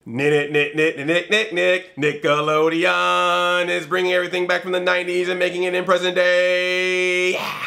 Nickelodeon is bringing everything back from the 90s and making it in present day. Yeah.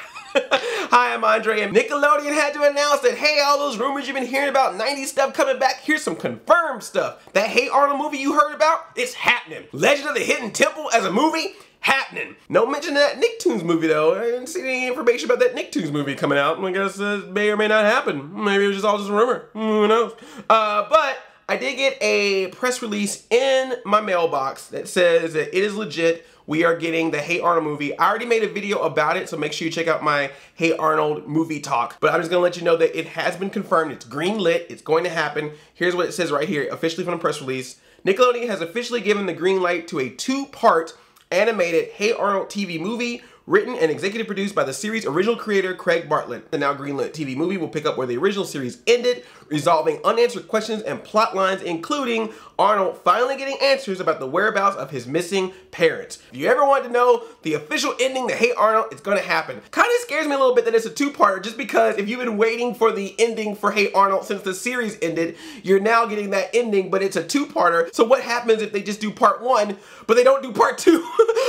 Hi, I'm Andre, and Nickelodeon had to announce that, hey, all those rumors you've been hearing about 90s stuff coming back, here's some confirmed stuff. That Hey Arnold movie you heard about, it's happening. Legend of the Hidden Temple as a movie, happening. No mention of that Nicktoons movie though. I didn't see any information about that Nicktoons movie coming out. I guess it may or may not happen. Maybe it was just all just a rumor. Who knows? But I did get a press release in my mailbox that says that it is legit. We are getting the Hey Arnold movie. I already made a video about it, so make sure you check out my Hey Arnold movie talk. But I'm just gonna let you know that it has been confirmed. It's green lit. It's going to happen. Here's what it says right here, officially from the press release. Nickelodeon has officially given the green light to a two-part animated Hey Arnold TV movie, written and executive produced by the series' original creator, Craig Bartlett. The now greenlit TV movie will pick up where the original series ended, resolving unanswered questions and plot lines, including Arnold finally getting answers about the whereabouts of his missing parents. If you ever want to know the official ending to Hey Arnold, it's gonna happen. Kind of scares me a little bit that it's a two-parter, just because if you've been waiting for the ending for Hey Arnold since the series ended, you're now getting that ending, but it's a two-parter. So what happens if they just do part one, but they don't do part two?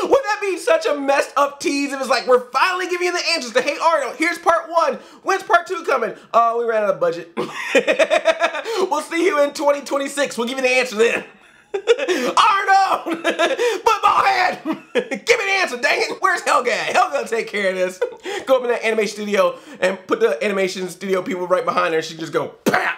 Wouldn't that be such a messed up tease? It was like, we're finally giving you the answers to Hey Arnold. Here's part one. When's part two coming? We ran out of budget. We'll see you in 2026. We'll give you the answer then. Arnold! Football head! Give me the answer, dang it! Where's Helga? Helga will take care of this. Go up in that animation studio and put the animation studio people right behind her. She can just go, PAM!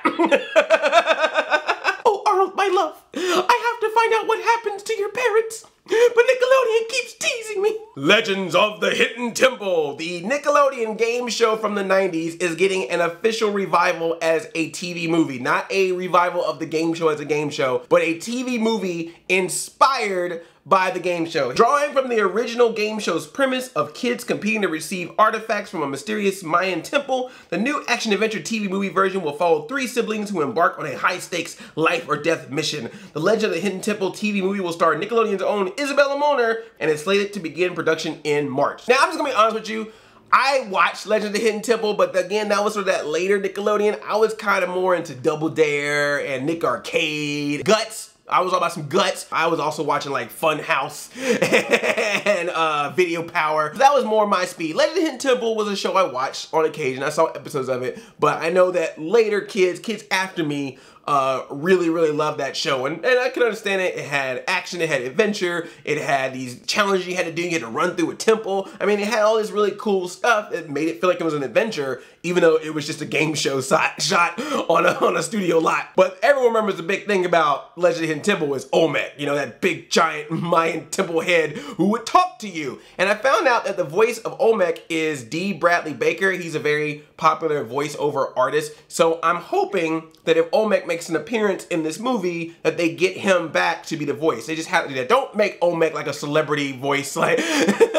Oh, Arnold, my love. I have to find out what happens to your parents. But Nickelodeon keeps teasing me. Legends of the Hidden Temple. The Nickelodeon game show from the 90s is getting an official revival as a TV movie. Not a revival of the game show as a game show, but a TV movie inspired by the game show. Drawing from the original game show's premise of kids competing to receive artifacts from a mysterious Mayan temple, the new action-adventure TV movie version will follow three siblings who embark on a high-stakes life or death mission. The Legend of the Hidden Temple TV movie will star Nickelodeon's own Isabella Moner and is slated to begin production in March. Now, I'm just gonna be honest with you. I watched Legend of the Hidden Temple, but again, that was sort of that later Nickelodeon. I was kind of more into Double Dare and Nick Arcade. Guts. I was all about some Guts. I was also watching like Fun House and Video Power. That was more my speed. Legend of the Hidden Temple was a show I watched on occasion. I saw episodes of it, but I know that later kids after me, really loved that show, and I can understand it. It had action, it had adventure, it had these challenges you had to do. You had to run through a temple. I mean, it had all this really cool stuff that made it feel like it was an adventure, even though it was just a game show shot on a studio lot. But everyone remembers the big thing about Legend of the Hidden Temple was Olmec, you know, that big giant Mayan temple head who would talk to you. And I found out that the voice of Olmec is D. Bradley Baker. He's a very popular voiceover artist. So I'm hoping that if Olmec makes an appearance in this movie, that they get him back to be the voice. They just have to do that. Don't make Olmec like a celebrity voice, like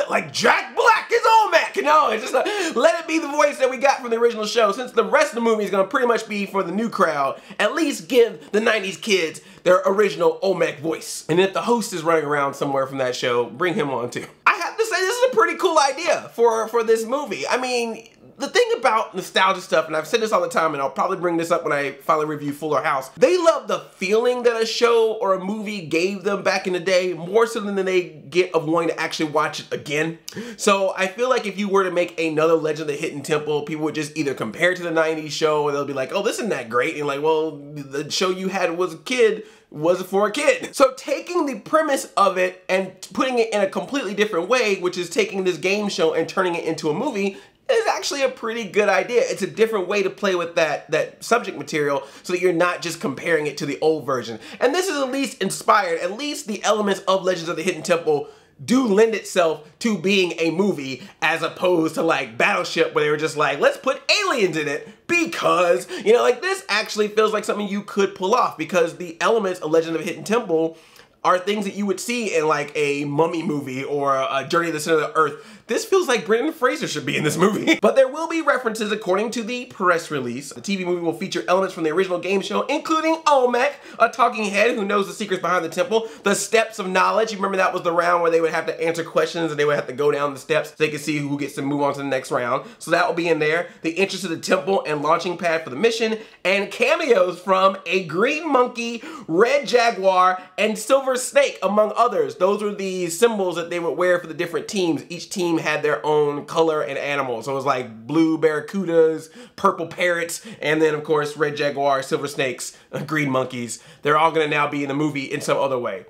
like Jack Black is Olmec. No, it's just let it be the voice that we got from the original show. Since the rest of the movie is gonna pretty much be for the new crowd, at least give the 90s kids their original Olmec voice. And if the host is running around somewhere from that show, bring him on too. I have to say, this is a pretty cool idea for this movie. I mean, the thing about nostalgia stuff, and I've said this all the time, and I'll probably bring this up when I finally review Fuller House, they love the feeling that a show or a movie gave them back in the day, more so than they get of wanting to actually watch it again. So I feel like if you were to make another Legend of the Hidden Temple, people would just either compare it to the 90s show, or they'll be like, oh, this isn't that great, and like, well, the show you had was a kid, was for a kid. So taking the premise of it and putting it in a completely different way, which is taking this game show and turning it into a movie, is actually a pretty good idea. It's a different way to play with that subject material so that you're not just comparing it to the old version. And this is at least inspired. At least the elements of Legends of the Hidden Temple do lend itself to being a movie, as opposed to like Battleship, where they were just like, let's put aliens in it because, you know, like this actually feels like something you could pull off, because the elements of Legend of the Hidden Temple are things that you would see in like a Mummy movie or a Journey to the Center of the Earth. this feels like Brendan Fraser should be in this movie. But there will be references according to the press release. The TV movie will feature elements from the original game show, including Olmec, a talking head who knows the secrets behind the temple, the steps of knowledge. You remember that was the round where they would have to answer questions and they would have to go down the steps so they could see who gets to move on to the next round. So that will be in there. The entrance to the temple and launching pad for the mission, and cameos from a green monkey, red jaguar, and silver snake, among others. Those were the symbols that they would wear for the different teams. Each team had their own color and animal. So it was like blue barracudas, purple parrots, and then of course red jaguar, silver snakes, green monkeys. They're all gonna now be in the movie in some other way.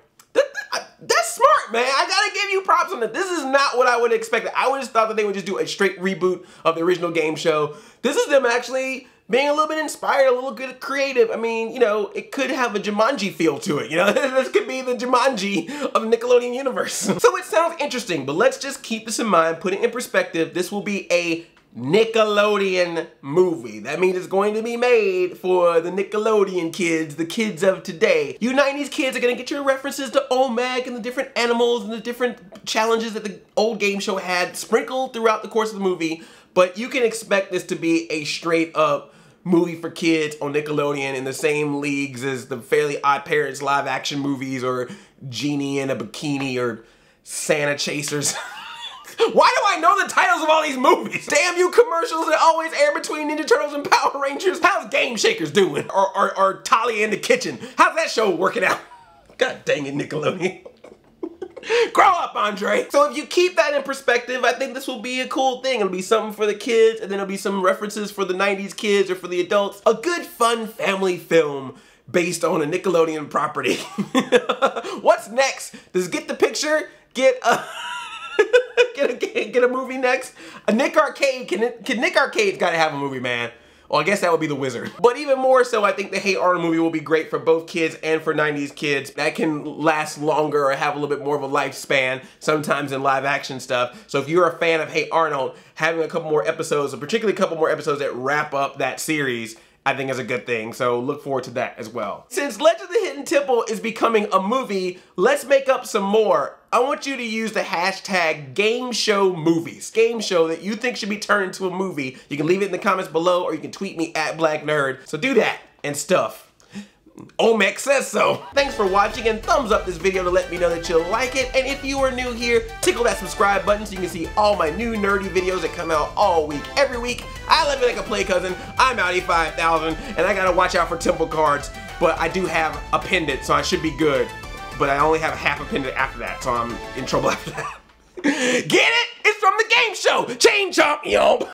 That's smart, man. I gotta give you props on that. This is not what I would have expected. I would have thought that they would just do a straight reboot of the original game show. This is them actually being a little bit inspired, a little bit creative. I mean, you know, it could have a Jumanji feel to it, you know? This could be the Jumanji of the Nickelodeon universe. So it sounds interesting, but let's just keep this in mind, put it in perspective. This will be a Nickelodeon movie. That means it's going to be made for the Nickelodeon kids, the kids of today. You 90s kids are gonna get your references to Olmec and the different animals and the different challenges that the old game show had sprinkled throughout the course of the movie, but you can expect this to be a straight up movie for kids on Nickelodeon in the same leagues as the Fairly Odd Parents live action movies or Genie in a Bikini or Santa Chasers. Why do I know the titles of all these movies? Damn you commercials that always air between Ninja Turtles and Power Rangers. How's Game Shakers doing? Or Talia in the Kitchen. How's that show working out? God dang it, Nickelodeon. Grow up, Andre. So if you keep that in perspective, I think this will be a cool thing. It'll be something for the kids, and then it'll be some references for the 90s kids or for the adults. A good, fun family film based on a Nickelodeon property. What's next? Does Get the Picture get a... get a movie next? A Nick Arcade, can Nick Arcade's gotta have a movie, man. Well, I guess that would be The Wizard. But even more so, I think the Hey Arnold movie will be great for both kids and for 90s kids. That can last longer or have a little bit more of a lifespan, sometimes in live action stuff. So if you're a fan of Hey Arnold, having a couple more episodes, or particularly a couple more episodes that wrap up that series, I think is a good thing, so look forward to that as well. Since Legend of the Hidden Temple is becoming a movie, let's make up some more. I want you to use the hashtag #GameShowMovies. Game show that you think should be turned into a movie. You can leave it in the comments below, or you can tweet me @BlackNerd. So do that and stuff. Olmec says so. Thanks for watching, and thumbs up this video to let me know that you like it. And if you are new here, tickle that subscribe button so you can see all my new nerdy videos that come out all week, every week. I live like a play cousin. I'm Audi 5000, and I gotta watch out for temple cards, but I do have a pendant, so I should be good. But I only have a half a pendant after that, so I'm in trouble after that. Get it? It's from the game show. Chain chomp, yo.